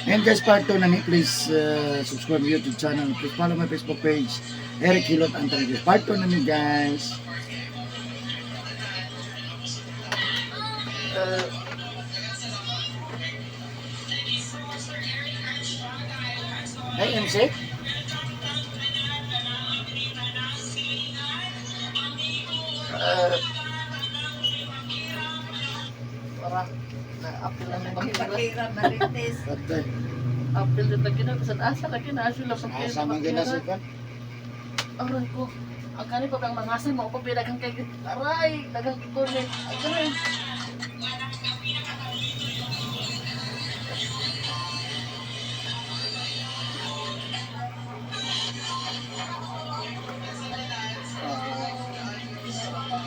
And guys, part 2 na ni, please subscribe my YouTube channel. Please follow my Facebook page, Eric Hilot Antares. Part 2 na ni guys. Hey, MC? Parang na-apil na naman. Pakira balitis. Patay. Apil din lagi na. Bisan asa lagi na. Asa lang pakira. Asa man ginasip ka? Aray ko. Ang kani pa kang mangasan mo. Papi dagang kay aray. Dagang ikunin. Aray.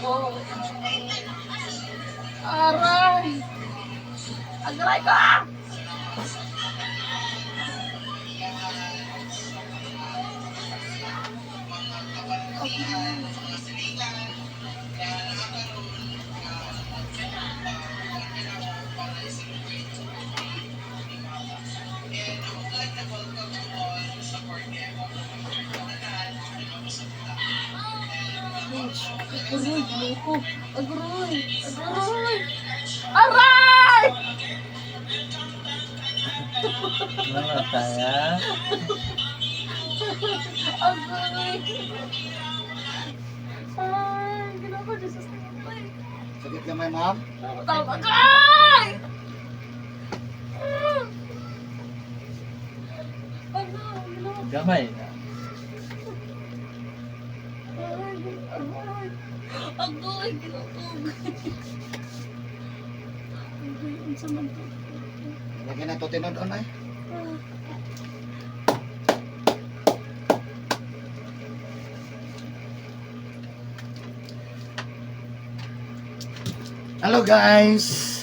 Oh. Aray. Aray ka! Agoy, loko. Agoy, agoy. Aray! Mga kaya. Agoy. Ay, ginagawa Diyos sa sinapay. Sakit ka may ma'am? Tawag, agoy! Agoy, Gamay na. agoy, ginatog. Agoy, ang saman to. Lagi na to tinod-on ay. Hello guys.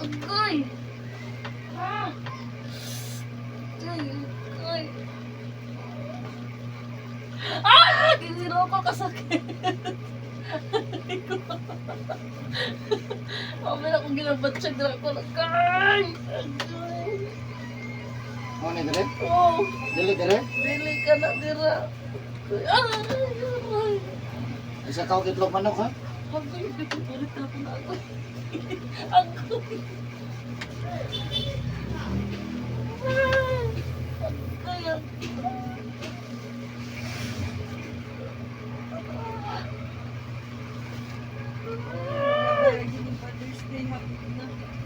Agoy! Ah! Agoy! Ah! Giniro ko kasakit! Mamaya akong ginabatsyag na ako. Agoy! Agoy! Mo ni dire? Oh! Dili dire? Dili ka na dira. Agoy! Isa ka og itlog manok ha? Agoy! Pipipilit na ako na agoy. Agoy! Agoy!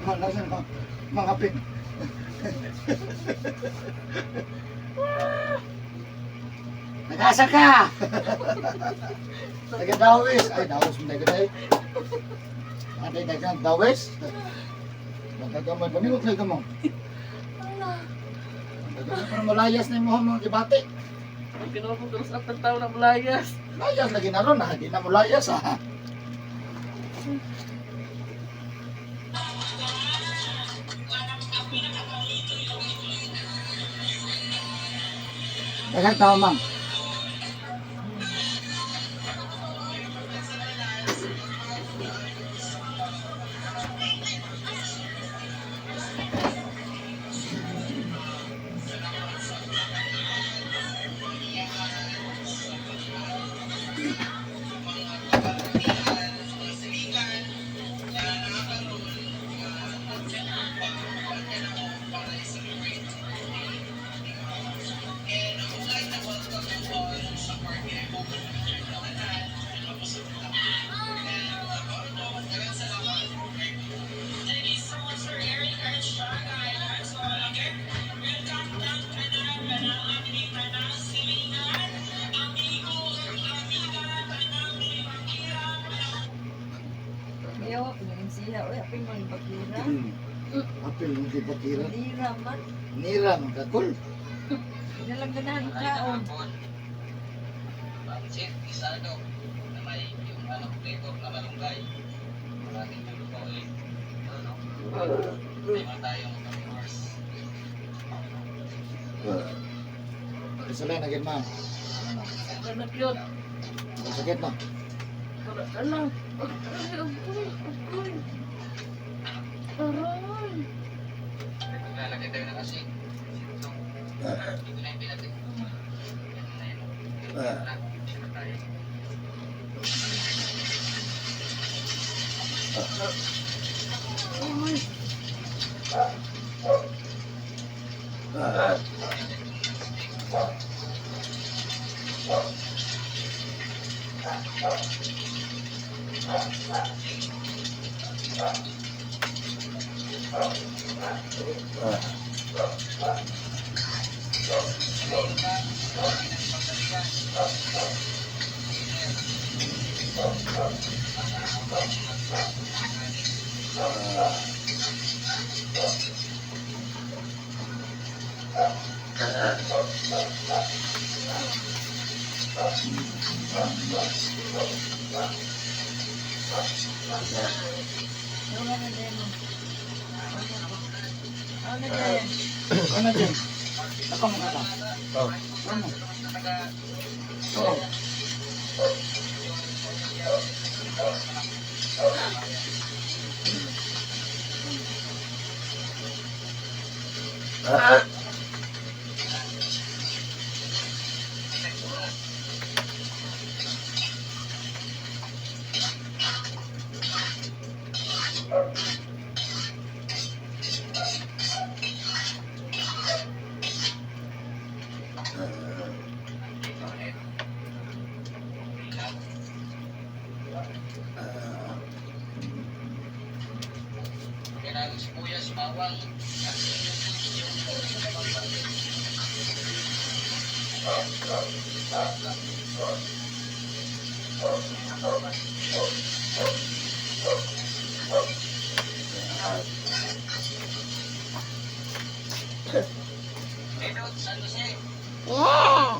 Wala sa mga pin. Nag-asa ka! Taga-dawis. Ay, dawis mo taga-day. Ate, taga-dawis. Nagkagaman. Pamilot lang ka mo. Nagkagaman para malayas na yung mga kibati. Ang ginawa ko terus at tao na malayas. Layas lagi na ron. Hindi na mo layas ha. Dagang tao, ma'am. Ayaw, pinagin siya. Uy, apin mo yung bakira. Apil mo di patira. Nira man. Nira magkakul. Pinalagdanan ang kaon. Isa lang naging ma'am. Ganap yun. Sakit no? Wala na lang. Aray, agoy, agoy. Aray. Aray. Wala na din. Ano din? Ano dyan? Ako mo ka. Oh. Ano? Oo.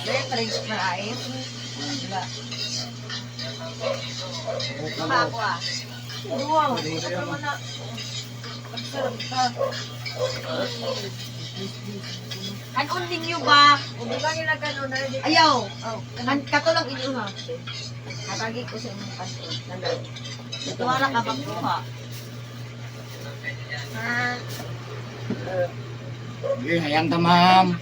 Dahil french fries. Wala. Ano? Ako ah. Wow, ito mo na. Pagsarap ka. Kanon ninyo ba? Hindi ba nila kanon? Ayaw. Katulang inyo ha. Katagi ko sa inyong kanon. Nandun. Tuwara ka magkuha. Okay, hayang ta ma'am.